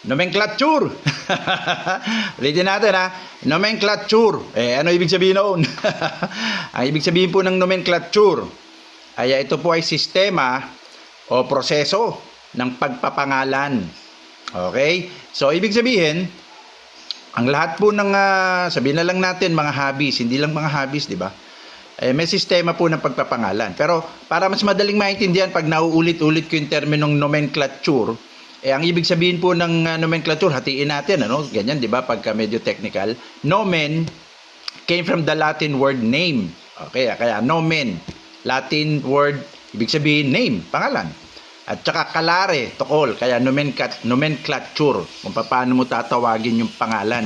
Nomenclature. Ulitin natin ha. Nomenclature. Ano ibig sabihin noon? Ang ibig sabihin po ng nomenclature ay ito po ay sistema o proseso ng pagpapangalan. Okay? So, ibig sabihin, ang lahat po ng, sabihin na lang natin, mga hobbies, hindi lang mga hobbies, di ba? May sistema po ng pagpapangalan. Pero para mas madaling maintindihan pag nauulit-ulit ko yung terminong nomenclature, ang ibig sabihin po ng nomenclature, hatiin natin, ano? Ganyan, di ba? Pagka medyo technical. Nomen came from the Latin word name. Okay, kaya nomen, Latin word, ibig sabihin name, pangalan. At saka kalare, to call, kaya nomenclature, kung paano mo tatawagin yung pangalan.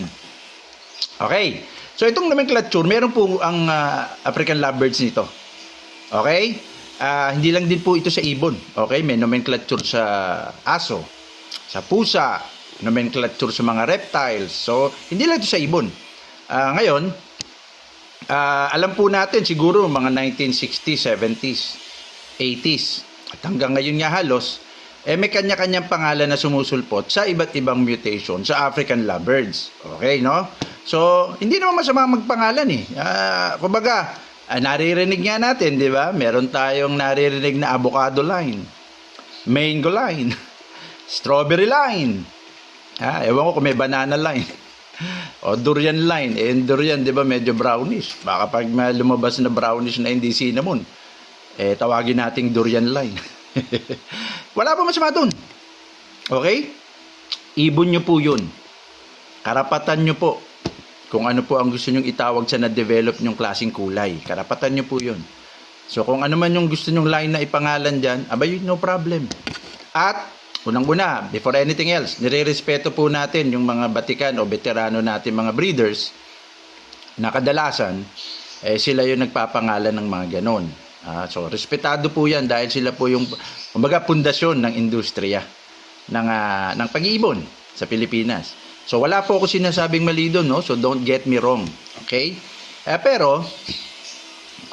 Okay. So, itong nomenclature, meron po ang African lovebirds nito. Okay? Hindi lang din po ito sa ibon. Okay? May nomenclature sa aso, sa pusa, nomenclature sa mga reptiles. So, hindi lang ito sa ibon. Ngayon, alam po natin siguro mga 1960s, 70s, 80s, at hanggang ngayon nga halos, may kanya-kanyang pangalan na sumusulpot sa iba't ibang mutation sa African lovebirds. Okay, no? So, hindi naman masama magpangalan eh. Kumbaga, naririnig nga natin, di ba? Meron tayong naririnig na avocado line, mango line, strawberry line. Ewan ko kung may banana line. O durian line. Durian, di ba, medyo brownish. Baka pag lumabas na brownish na hindi cinnamon, tawagin nating durian line. Wala pa masama dun. Okay? Ibon nyo po yun. Karapatan nyo po kung ano po ang gusto nyong itawag sa na-develop nyong klaseng kulay. Karapatan nyo po yun. So, kung ano man yung gusto nyong line na ipangalan dyan, abay, no problem. At, unang-una, before anything else, nire-respeto po natin yung mga batikan o veterano natin, mga breeders, na kadalasan, sila yung nagpapangalan ng mga ganon. So, respetado po yan dahil sila po yung, kumbaga, pundasyon ng industriya ng pag-iibon sa Pilipinas. So, wala po ako sinasabing mali doon, no? So, don't get me wrong. Okay? Pero,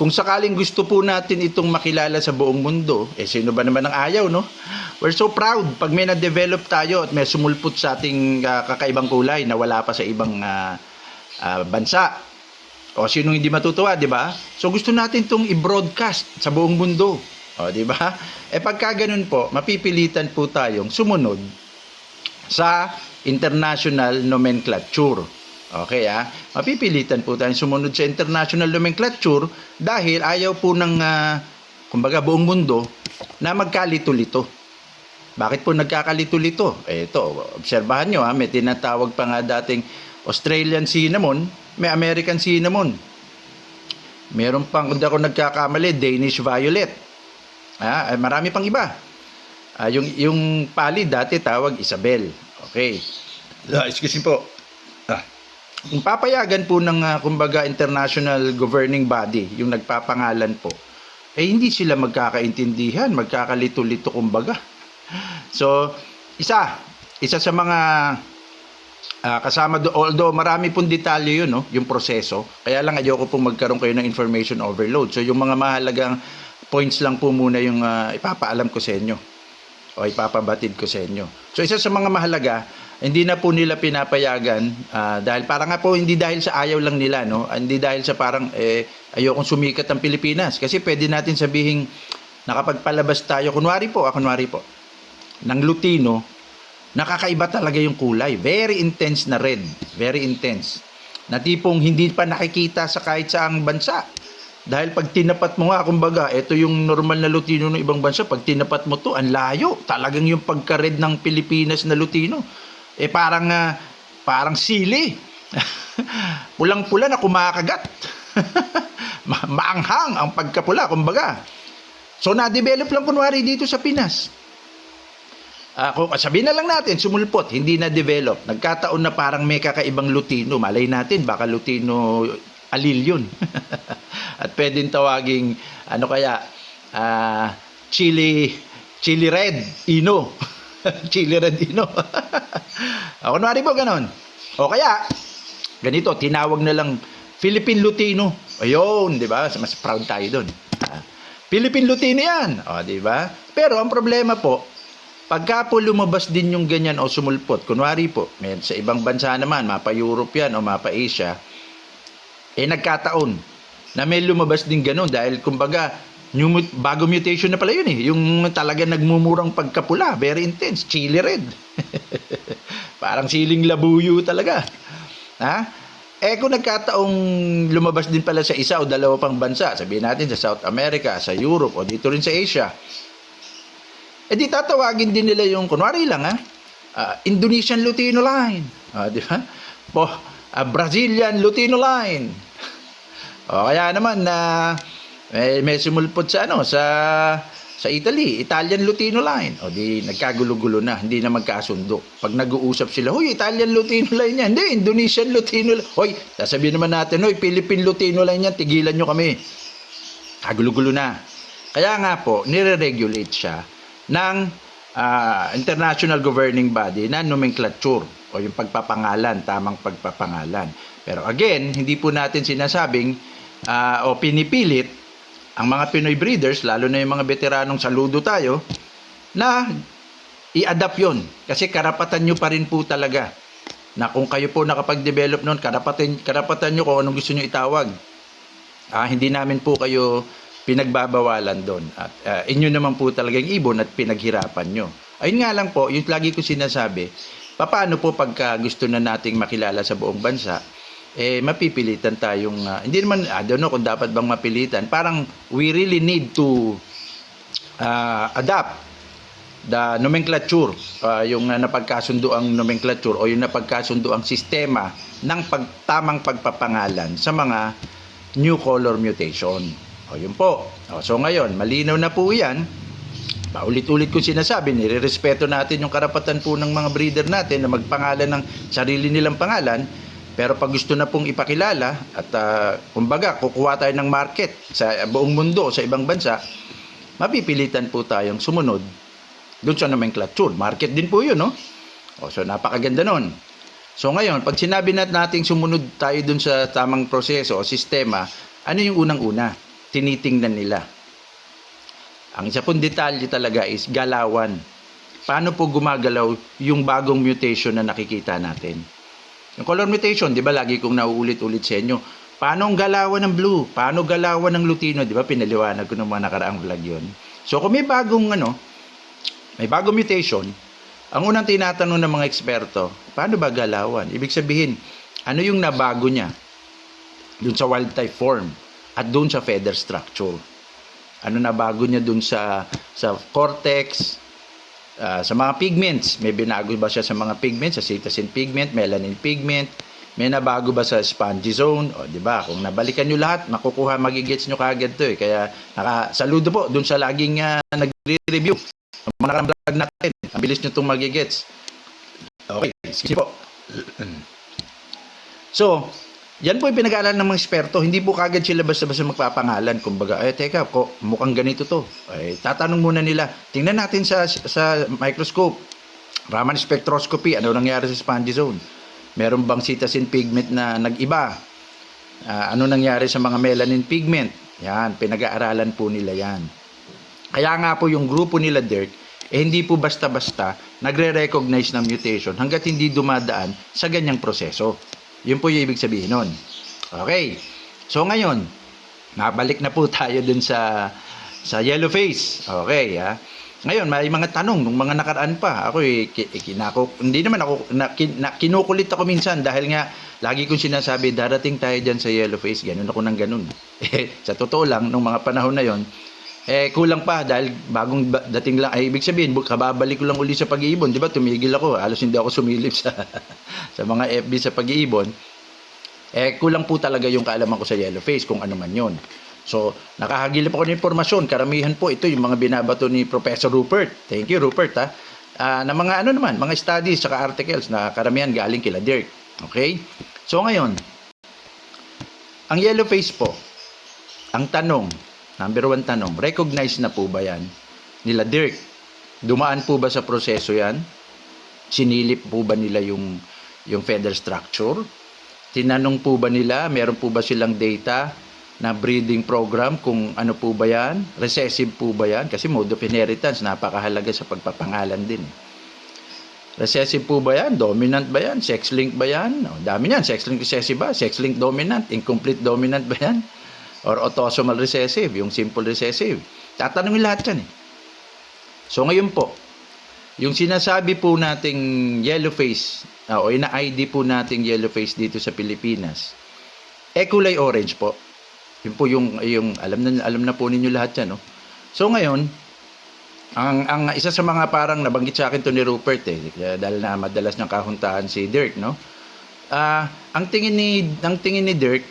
kung sakaling gusto po natin itong makilala sa buong mundo, sino ba naman ang ayaw, no? We're so proud pag may na-develop tayo at may sumulpot sa ating kakaibang kulay na wala pa sa ibang bansa. O, sino hindi matutuwa, di ba? So, gusto natin itong i-broadcast sa buong mundo. O, di ba? Pagka ganun po, mapipilitan po tayong sumunod sa international nomenclature. Okay, mapipilitan po tayong sumunod sa international nomenclature dahil ayaw po ng, kumbaga, buong mundo na magkalito-lito. Bakit po nagkakalito-lito? Ito, obserbahan nyo, may tinatawag pa nga dating Australian cinnamon, may American cinnamon. Meron pang, kung ako nagkakamali, Danish violet. Marami pang iba. Yung pali dati tawag Isabel. Okay. Excuse me po. Kung papayagan po ng kumbaga international governing body, yung nagpapangalan po, hindi sila magkakaintindihan, magkakalito-lito kumbaga. So, isa sa mga kasama do, although marami pong detalye yun, no, yung proseso. Kaya lang ayoko pong magkaroon kayo ng information overload. So, yung mga mahalagang points lang po muna yung ipapaalam ko sa inyo o ipapabatid ko sa inyo. So, isa sa mga mahalaga, hindi na po nila pinapayagan dahil parang nga po hindi dahil sa ayaw lang nila, no? Hindi dahil sa parang ayokong sumikat ang Pilipinas. Kasi pwede natin sabihin nakapagpalabas tayo, kunwari po, ng Lutino, nakakaiba talaga yung kulay. Very intense na red. Very intense. Na tipong hindi pa nakikita sa kahit saang bansa. Dahil pag tinapat mo nga, kumbaga, ito yung normal na Lutino ng ibang bansa, pag tinapat mo to, ang layo. Talagang yung pagka-red ng Pilipinas na Lutino. Parang sili. Pulang-pula na kumakagat. Maanghang ang pagkapula, kumbaga. So, na-develop lang kunwari dito sa Pinas. Kung sabihin na lang natin, sumulpot, hindi na-develop. Nagkataon na parang may kakaibang Lutino. Malay natin, baka Lutino alil yun. At pwedeng tawaging, chili red ino. Chili red ino. Kunwari po ganon. O kaya, ganito, tinawag na lang Philippine Lutino. Ayun, di ba? Mas proud tayo doon. Philippine Lutino yan. O, di ba? Pero ang problema po, Pagka po lumabas din yung ganyan o sumulpot, kunwari po, may sa ibang bansa naman, mapa Europe yan o mapa Asia, nagkataon na may lumabas din ganun dahil kumbaga, bago mutation na pala yun eh. Yung talaga nagmumurang pagkapula, very intense, chili red. Parang siling labuyo talaga. Ha? Kung nagkataong lumabas din pala sa isa o dalawa pang bansa, sabihin natin sa South America, sa Europe o dito rin sa Asia, di tatawagin din nila yung, kunwari lang Indonesian Lutino Line. Di ba? Brazilian Lutino Line. Kaya naman may sumulpot sa sa Italy, Italian Lutino Line. Di nagkagulo-gulo na, hindi na magkasundo. Pag nag-uusap sila, "Hoy, Italian Lutino Line yan." Hindi, Indonesian Lutino Line. "Hoy, sasabihin naman natin, "Hoy, Philippine Lutino Line yan, tigilan nyo kami." Kagulo-gulo na. Kaya nga po, nire-regulate siya ng international governing body na nomenclature o yung pagpapangalan, tamang pagpapangalan. Pero again, hindi po natin sinasabing o pinipilit ang mga Pinoy breeders, lalo na yung mga veteranong saludo tayo, na i-adapt yun. Kasi karapatan nyo pa rin po talaga na kung kayo po nakapag-develop nun, karapatan nyo kung anong gusto nyo itawag. Hindi namin po kayo pinagbabawalan doon. At inyo naman po talagang ibon at pinaghirapan nyo. Ayun nga lang po, yung lagi ko sinasabi, paano po pagka gusto na nating makilala sa buong bansa, mapipilitan tayong, hindi naman, I don't know kung dapat bang mapilitan, parang we really need to adapt the nomenclature, yung napagkasundo ang nomenclature o yung napagkasundo ang sistema ng tamang pagpapangalan sa mga new color mutation. Yun po. So ngayon, malinaw na po yan. Paulit-ulit ko sinasabi, nire-respeto natin yung karapatan po ng mga breeder natin na magpangalan ng sarili nilang pangalan. Pero pag gusto na pong ipakilala at kumbaga kukuha tayo ng market sa buong mundo, sa ibang bansa, mapipilitan po tayong sumunod doon sa nomenclature. Market din po yun, no? So napakaganda nun. So ngayon, pag sinabi natin sumunod tayo doon sa tamang proseso o sistema, ano yung unang-una? Tinitingnan nila. Ang isa pong detalye talaga is galawan. Paano po gumagalaw yung bagong mutation na nakikita natin? Yung color mutation, di ba lagi kong nauulit-ulit sa inyo. Paano ang galawan ng blue? Paano galawan ng lutino? Di ba pinaliwanag ko ng mga nakaraang vlog yun. So kung may bagong mutation, ang unang tinatanong ng mga eksperto, paano ba galawan? Ibig sabihin, ano yung nabago niya dun sa wild type form at dun sa feather structure? Ano nabago niya dun sa cortex, sa mga pigments? May binago ba siya sa mga pigments, sa cytosine pigment, melanin pigment? May nabago ba sa spongy zone? Di ba? Kung nabalikan nyo lahat, magigets nyo kaagad to. Kaya saludo po dun sa laging nagre-review ng mga nakarang vlog natin. Ang bilis nyo itong magigets. Okay, excuse po. So, yan po yung pinag-aaralan ng mga eksperto. Hindi po kagad sila basta-basta magpapangalan. Kumbaga, teka, mukhang ganito to. Tatanong muna nila. Tingnan natin sa microscope. Raman spectroscopy, ano nangyari sa spongy zone? Meron bang cytosine pigment na nag-iba? Ano nangyari sa mga melanin pigment? Yan, pinag-aaralan po nila yan. Kaya nga po yung grupo nila Dirk, hindi po basta-basta nagre-recognize ng mutation hanggat hindi dumadaan sa ganyang proseso. Yun po yung ibig sabihin nun. Okay. So ngayon, nabalik na po tayo dun sa yellow face. Okay, Ngayon, may mga tanong nung mga nakaraan pa. Ako hindi naman ako kinukulit ako minsan dahil nga lagi kong sinasabi darating tayo diyan sa yellow face. Ganun ako nang ganun. Sa totoo lang nung mga panahon na yon, kulang pa dahil bagong dating lang. Ibig sabihin, kababalik ko lang uli sa pag-iibon. Di ba? Tumigil ako. Halos hindi ako sumilip sa mga FB sa pag-iibon. Kulang po talaga yung kaalaman ko sa yellow face kung ano man yon. So, nakahagilip ako ng impormasyon. Karamihan po ito yung mga binabato ni Professor Rupert. Thank you, Rupert, na mga mga studies saka articles na karamihan galing kila Dirk. Okay? So, ngayon, ang yellow face po, ang tanong, number 1 tanong, recognize na po ba yan nila Dirk? Dumaan po ba sa proseso yan? Sinilip po ba nila yung feather structure? Tinanong po ba nila? Meron po ba silang data na breeding program, kung ano po ba yan, recessive po ba yan, kasi mode of inheritance, napakahalaga sa pagpapangalan din. Recessive po ba yan? Dominant ba yan? Sex-linked ba yan? O, dami yan. Sex-linked recessive ba? Sex-linked dominant? Incomplete dominant ba yan? Or autosomal recessive? Yung simple recessive? Tatanungin lahat yan eh. So ngayon po, yung sinasabi po nating yellow face, o ina-ID po nating yellow face dito sa Pilipinas, kulay orange po. Yun po yung alam na po ninyo lahat yan, no? So ngayon, ang isa sa mga parang nabanggit sa akin to ni Rupert dahil na madalas niyang kahuntahan si Dirk, no? Ang tingin ni Dirk,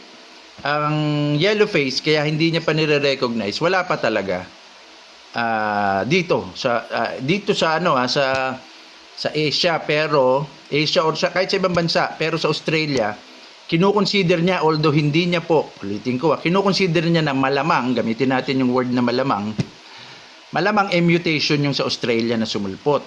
ang yellow face kaya hindi niya pa nire-recognize, wala pa talaga dito sa Asia, pero Asia or kahit sa ibang bansa, pero sa Australia kinukonsider niya, although hindi niya po, ulitin ko, kinukonsider niya na malamang, gamitin natin yung word na malamang mutation yung sa Australia na sumulpot.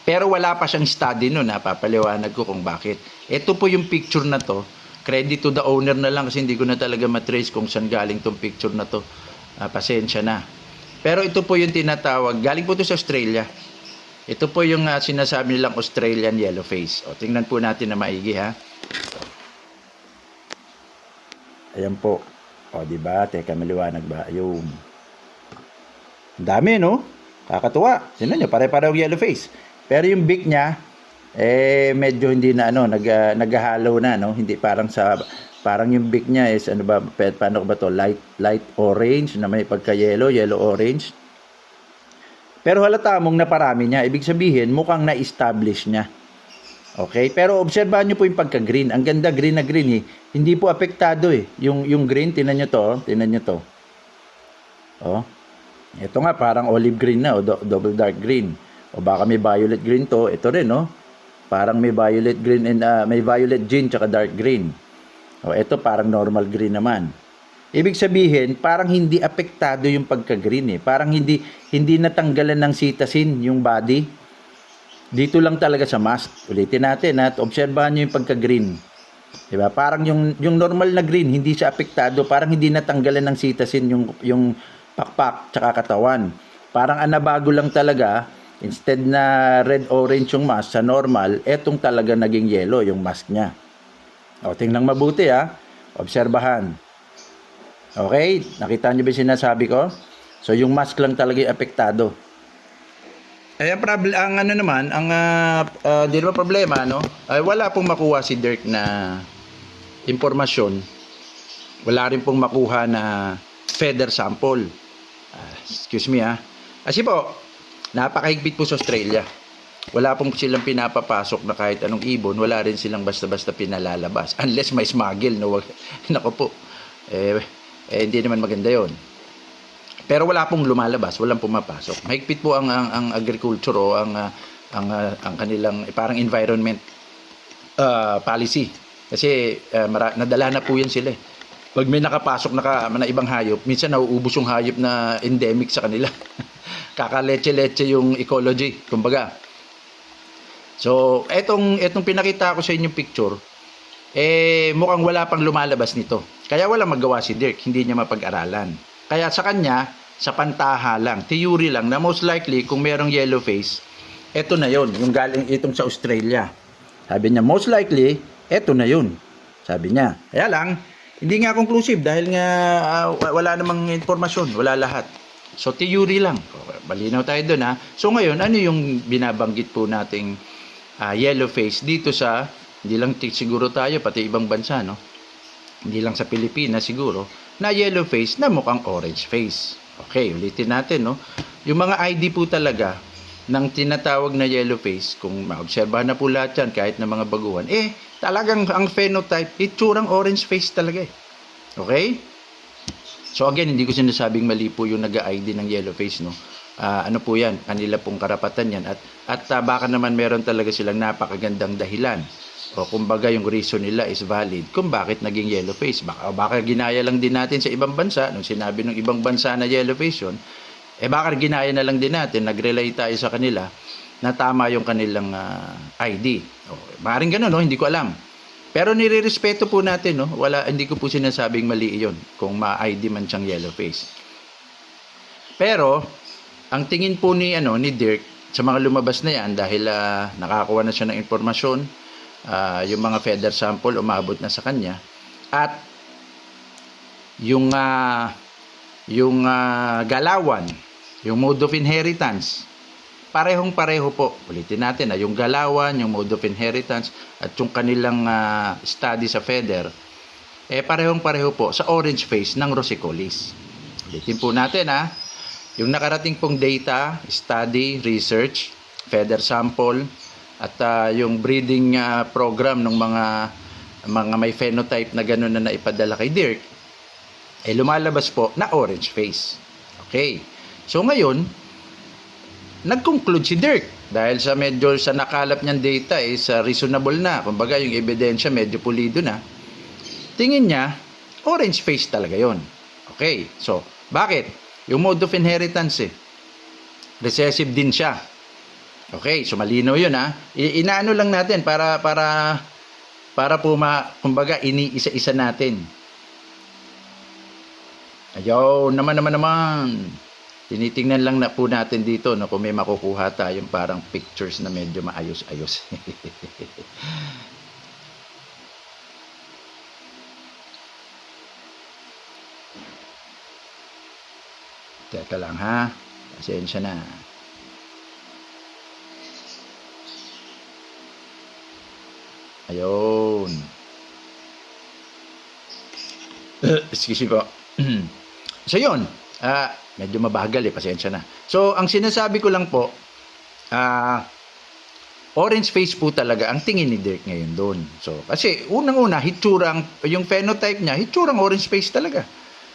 Pero wala pa siyang study nun, papaliwanag ko kung bakit. Ito po yung picture na to, credit to the owner na lang kasi hindi ko na talaga matrace kung saan galing tong picture na to. Pasensya na. Pero ito po yung tinatawag, galing po to sa Australia. Ito po yung sinasabi nilang Australian yellow face. O, tingnan po natin na maigi, ha. Ayan po. O, diba? Teka, maliwanag ba? Ayun. Ang dami, no? Kakatuwa. Sino nyo? Pare-pareho yellow face. Pero yung beak niya, medyo hindi na, naghahalo na, no? Hindi parang yung beak niya is, paano ba to? Light orange na may pagka-yellow, yellow-orange. Pero halata mong naparami niya. Ibig sabihin, mukhang na-establish niya. Okay? Pero obserbahan nyo po yung pagka-green. Ang ganda, green na green, eh. Hindi po apektado, eh. Yung green, tinan nyo to. Tinan nyo to. Oh. Ito nga, parang olive green na, o double dark green. O baka may violet green to. Ito rin, no? Parang may violet green and may violet green tsaka dark green. O ito parang normal green naman. Ibig sabihin, parang hindi apektado yung pagka-green, eh. Parang hindi natanggalan ng sitasin yung body. Dito lang talaga sa mask. Ulitin natin at obserbahan nyo yung pagka-green. Diba? Parang yung normal na green, hindi siya apektado. Parang hindi natanggalan ng sitasin yung pakpak tsaka katawan. Parang anabago lang talaga. Instead na red-orange yung mask sa normal, etong talaga naging yellow yung mask niya. O, tingnan mabuti, ha. Obserbahan. Okay? Nakita nyo ba yung sinasabi ko? So, yung mask lang talaga yung apektado. Di ba problema, no? Ay wala pong makuha si Dirk na impormasyon. Wala rin pong makuha na feather sample. Excuse me, ha. Kasi po, napakahigpit po sa Australia. Wala pong silang pinapapasok na kahit anong ibon, wala rin silang basta-basta pinalalabas. Unless may smuggle, no? Nako po. Hindi naman maganda 'yon. Pero wala pong lumalabas, walang pumapasok. Mahigpit po ang agriculture o ang kanilang parang environment policy. Kasi nadala na po yan sila. Pag may nakapasok na ibang hayop, minsan nauubos yung hayop na endemic sa kanila. Kakaleche-leche yung ecology, kumbaga. So, etong pinakita ko sa inyong picture, mukhang wala pang lumalabas nito. Kaya walang magawa si Dirk, hindi niya mapag-aralan. Kaya sa kanya, sa pantaha lang, theory lang, na most likely, kung merong yellow face, eto na yon, yung galing itong sa Australia. Sabi niya, most likely, eto na yun. Sabi niya. Kaya lang, hindi nga conclusive dahil nga wala namang informasyon, wala lahat. So, theory lang. Malinaw tayo dun, ha. So, ngayon, ano yung binabanggit po nating yellow face dito sa, hindi lang siguro tayo, pati ibang bansa, no? Hindi lang sa Pilipinas siguro, na yellow face na mukhang orange face. Okay, ulitin natin, no? Yung mga ID po talaga ng tinatawag na yellow face, kung maobserbahan na po lahat yan, kahit na mga baguhan, talagang ang phenotype, itsurang orange face talaga, eh. Okay? So again, hindi ko sinasabing mali po yung nag-ID ng yellow face, no? Ano po yan? Kanila pong karapatan yan. At baka naman meron talaga silang napakagandang dahilan. O kumbaga yung reason nila is valid kung bakit naging yellow face. Baka ginaya lang din natin sa ibang bansa. Nung sinabi ng ibang bansa na yellow face yun, baka ginaya na lang din natin, nag-relay tayo sa kanila na tama yung kanilang ID. Maaaring gano'n, no? Hindi ko alam. Pero nirerespeto po natin, no? Hindi ko po sinasabing mali iyon kung ma-ID man siyang yellow face. Pero ang tingin po ni Dirk sa mga lumabas na yan, dahil nakakuha na siya ng impormasyon, yung mga feather sample umabot na sa kanya, at yung galawan, yung mode of inheritance, parehong-pareho po. Ulitin natin, yung galawan, yung mode of inheritance, at yung kanilang study sa feather, parehong-pareho po sa orange face ng Rosicolis. Ulitin po natin, yung nakarating pong data, study, research, feather sample, at yung breeding program ng mga may phenotype na gano'n na naipadala kay Dirk, lumalabas po na orange face. Okay. So ngayon, nag-conclude si Dirk dahil sa nakalap niyang data sa reasonable na. Kumbaga yung ebidensya medyo pulido na. Tingin niya, orange face talaga yon. Okay. So, bakit? Yung mode of inheritance recessive din siya. Okay, so malinaw yun Inaano lang natin para po kumbaga iniisa-isa natin. Ayaw, naman. Tinitingnan lang na po natin dito kung may makukuha tayong parang pictures na medyo maayos-ayos. Teka lang pasensya na. Ayun. Excuse me po. So yun, medyo mabagal pasensya na. So ang sinasabi ko lang po, orange face po talaga ang tingin ni Dirk ngayon doon. So kasi unang-una, yung phenotype niya, hitsurang orange face talaga.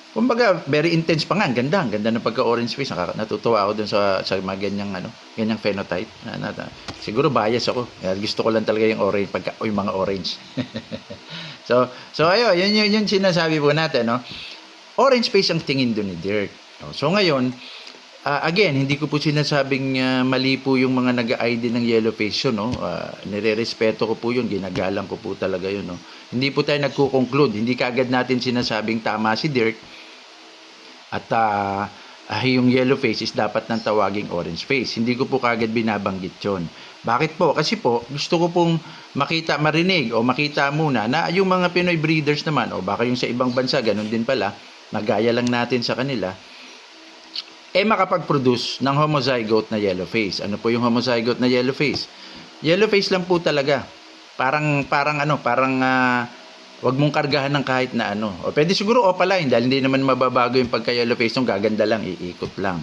Kumbaga, very intense pa nga. Ang ganda ng pagka-orange face. Natutuwa ako dun sa mga ganyang phenotype. Siguro bias ako. Gusto ko lang talaga yung orange, yung mga orange. so ayun, yun sinasabi po natin, Orange face ang tingin dun ni Dirk. So ngayon, again, hindi ko po sinasabing mali po yung mga nag-ID ng yellow face yun, nire-respeto ko po yun, ginagalang ko po talaga yun, Hindi po tayo nagko-conclude, hindi kagad natin sinasabing tama si Dirk at yung yellow face is dapat nang tawaging orange face. Hindi ko po kagad binabanggit yun. Bakit po? Kasi po, gusto ko pong marinig o makita muna na yung mga Pinoy breeders naman, o baka yung sa ibang bansa, ganun din pala, nagaya lang natin sa kanila, makapag-produce ng homozygote na yellow face. Ano po yung homozygote na yellow face? Yellow face lang po talaga. Parang wag mong kargahan ng kahit na O pwede siguro opaline dahil hindi naman mababago yung pagka-yellow face, yung gaganda lang, iikot lang.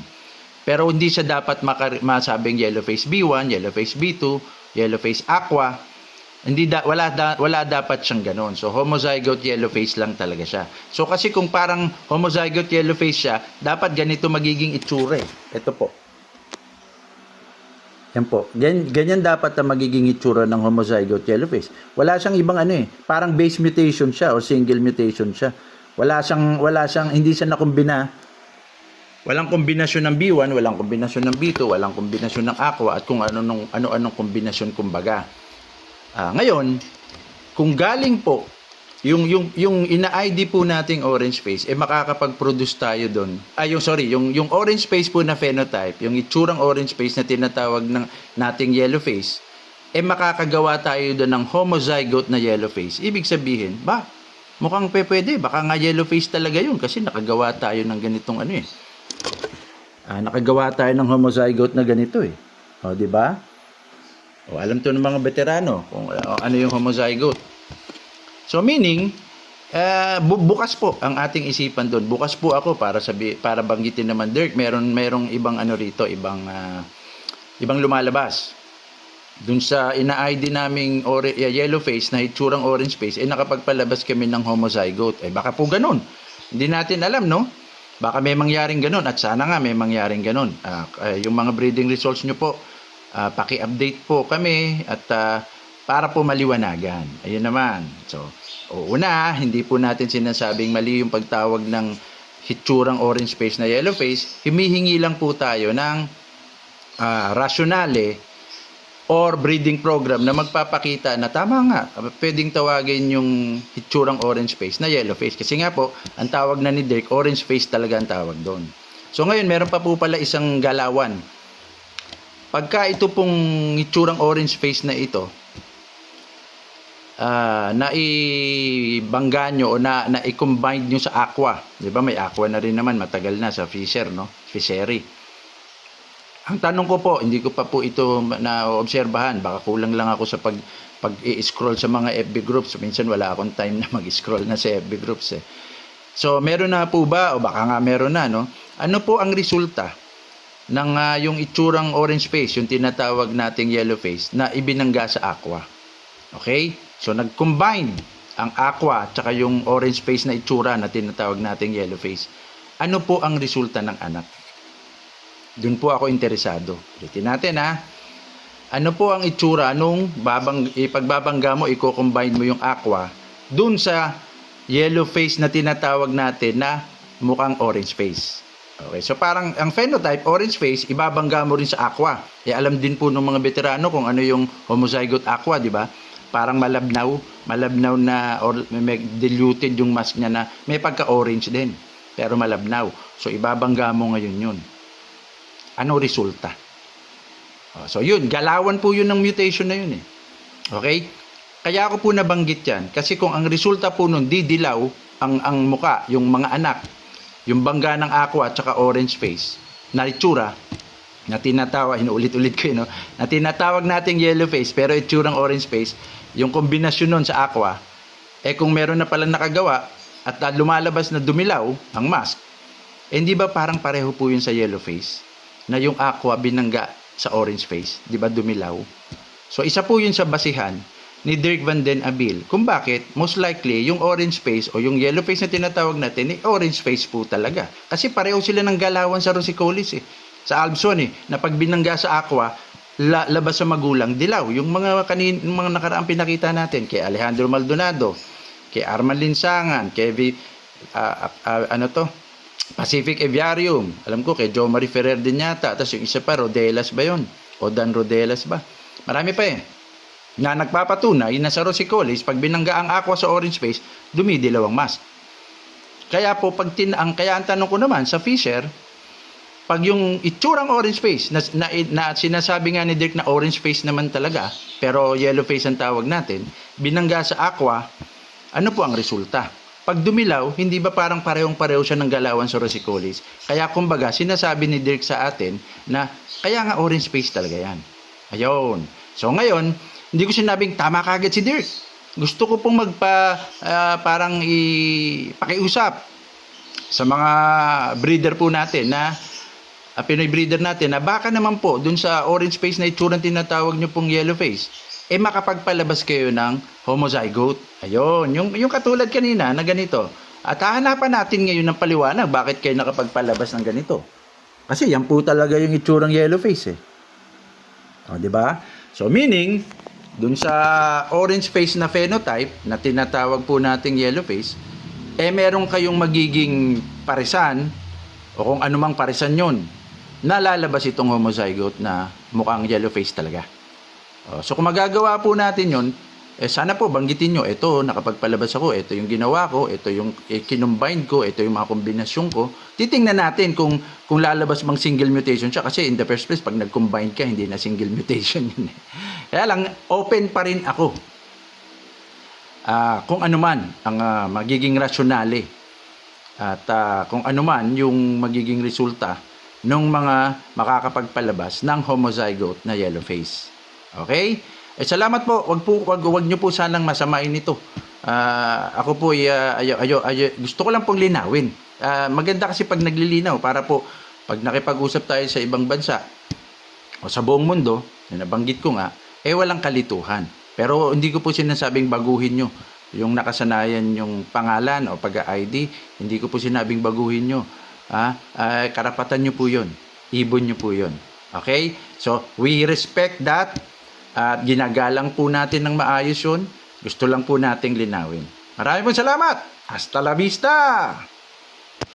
Pero hindi siya dapat masabing yellow face B1, yellow face B2, yellow face aqua. Wala dapat siyang ganoon. So homozygote yellow face lang talaga siya. So kasi kung parang homozygote yellow face siya, dapat ganito magiging itsura. Ito po. Yan po. Ganyan dapat na magiging itsura ng homozygote yellow face. Wala siyang ibang parang base mutation siya o single mutation siya. Wala siyang hindi siya nakumbina. Walang kombinasyon ng B1, walang kombinasyon ng B2, walang kombinasyon ng aqua at kung ano-anong kombinasyon kumbaga. Ngayon, kung galing po yung ina-ID po nating orange face, makakapag-produce tayo doon. Yung orange face po na phenotype, yung itsurang orange face na tinatawag ng nating yellow face, makakagawa tayo doon ng homozygote na yellow face. Ibig sabihin, mukhang pwede, baka nga yellow face talaga yun kasi nakagawa tayo ng ganitong nakagawa tayo ng homozygote na ganito di ba? Alam to ng mga veterano kung ano yung homozygote. So meaning, bukas po ang ating isipan doon. Bukas po ako para banggitin naman, Dirk, merong ibang rito, ibang lumalabas. Doon sa ina-ID naming yellow face na itsurang orange face, nakapagpalabas kami ng homozygote. Baka po ganun. Hindi natin alam, no? Baka may mangyaring ganun at sana nga may mangyaring ganun. Yung mga breeding results nyo po, paki-update po kami at para po maliwanagan. Ayun naman. So, hindi po natin sinasabing mali yung pagtawag ng hitsurang orange face na yellow face. Humihingi lang po tayo ng rasyonale or breeding program na magpapakita na tama nga, pwedeng tawagin yung itsurang orange face na yellow face. Kasi nga po, ang tawag na ni Dirk, orange face talaga ang tawag doon. So ngayon, meron pa po pala isang galawan. Pagka ito pong itsurang orange face na ito, naibangga nyo o na-combine nyo sa aqua. Di ba? May aqua na rin naman, matagal na sa fisher, no? Fishery. Ang tanong ko po, hindi ko pa po ito na-obserbahan. Baka kulang lang ako sa pag-i-scroll sa mga FB groups. Minsan wala akong time na mag-scroll na sa FB groups eh. So, meron na po ba? O baka nga meron na, no? Ano po ang resulta ng yung itsurang orange face, yung tinatawag nating yellow face, na ibinangga sa aqua? Okay? So, nag-combine ang aqua at saka yung orange face na itsura na tinatawag nating yellow face. Ano po ang resulta ng anak? Doon po ako interesado. Ulitin natin ha. Ano po ang itsura nung ipagbabangga mo, i-combine mo yung aqua doon sa yellow face na tinatawag natin na mukhang orange face. Okay, so parang ang phenotype, orange face, ibabangga mo rin sa aqua. Alam din po ng mga veterano kung ano yung homozygote aqua, di ba? Parang malabnaw na or may diluted yung mask niya na may pagka-orange din, pero malabnaw. So ibabangga mo ngayon yun. Ano resulta? So yun, galawan po yun ng mutation na yun eh. Okay? Kaya ako po nabanggit yan. Kasi kung ang resulta po nun, didilaw ang muka, yung mga anak, yung bangga ng aqua at saka orange face, na itsura, na tinatawag, inuulit-ulit ko yun, no? Na tinatawag nating yellow face, pero itsurang orange face, yung kombinasyon nun sa aqua, kung meron na palang nakagawa, at lumalabas na dumilaw, ang mask, hindi ba parang pareho po yun sa yellow face? Na yung aqua binangga sa orange face, di ba dumilaw? So isa po yun sa basihan ni Dirk Van den Abil kung bakit most likely yung orange face o yung yellow face na tinatawag natin, orange face po talaga. Kasi pareho sila ng galawan sa Rosicolis eh. Sa Albson eh, na pag binangga sa aqua, labas sa magulang, dilaw. Yung mga nakaraang pinakita natin, kay Alejandro Maldonado, kay Arman Linsangan, kay Pacific Aviarium. Alam ko, kay Jo Marie Ferrer din yata. Tapos yung isa pa, Rodelas ba yun? O Dan Rodelas ba? Marami pa eh. Na nagpapatunay na sa Rosicolis, pag binangga ang aqua sa orange face, dumidilaw ang mask. Kaya po, kaya ang tanong ko naman sa Fisher, pag yung itsurang orange face, na sinasabi nga ni Dirk na orange face naman talaga, pero yellow face ang tawag natin, binangga sa aqua, ano po ang resulta? Pag dumilaw, hindi ba parang parehong-pareho siya ng galawan sa Rosicolis? Kaya kumbaga, sinasabi ni Dirk sa atin na kaya nga orange face talaga yan. Ayun. So ngayon, hindi ko sinabing tama kagad si Dirk. Gusto ko pong parang pakiusap sa mga breeder po natin na Pinoy breeder natin na baka naman po dun sa orange face na itsurang tinatawag nyo pong yellow face, makapagpalabas kayo ng homozygote. Ayun, yung katulad kanina na ganito. At hahanapan natin ngayon ng paliwanag bakit kayo nakapagpalabas ng ganito. Kasi yan po talaga yung itsurang yellow face eh. O, di ba? So meaning, dun sa orange face na phenotype na tinatawag po nating yellow face, meron kayong magiging parisan o kung anumang parisan yon, nalalabas itong homozygote na mukhang yellow face talaga. So kung magagawa po natin yon, sana po banggitin nyo, ito nakapagpalabas ako, ito yung ginawa ko, ito yung kinumbine ko, ito yung mga kombinasyon ko. Titingnan natin kung lalabas mang single mutation siya, kasi in the first place pag nag-combine ka, hindi na single mutation yun eh. Kaya lang, open pa rin ako kung ano man ang magiging rasyonale at kung ano man yung magiging resulta ng mga makakapagpalabas ng homozygote na yellow face. Okay? Salamat po. Wag niyo po sanang masamain ito. Ako po gusto ko lang pong linawin. Maganda kasi pag naglilinaw para po pag nakipag-usap tayo sa ibang bansa o sa buong mundo, na nabanggit ko nga, walang kalituhan. Pero hindi ko po sinasabing baguhin nyo yung nakasanayan yung pangalan o pag-ID. Hindi ko po sinabing baguhin nyo. Karapatan nyo po yun. Ibon nyo po yun. Okay? So, we respect that. At ginagalang po natin ng maayos yun. Gusto lang po nating linawin. Maraming salamat. Hasta la vista!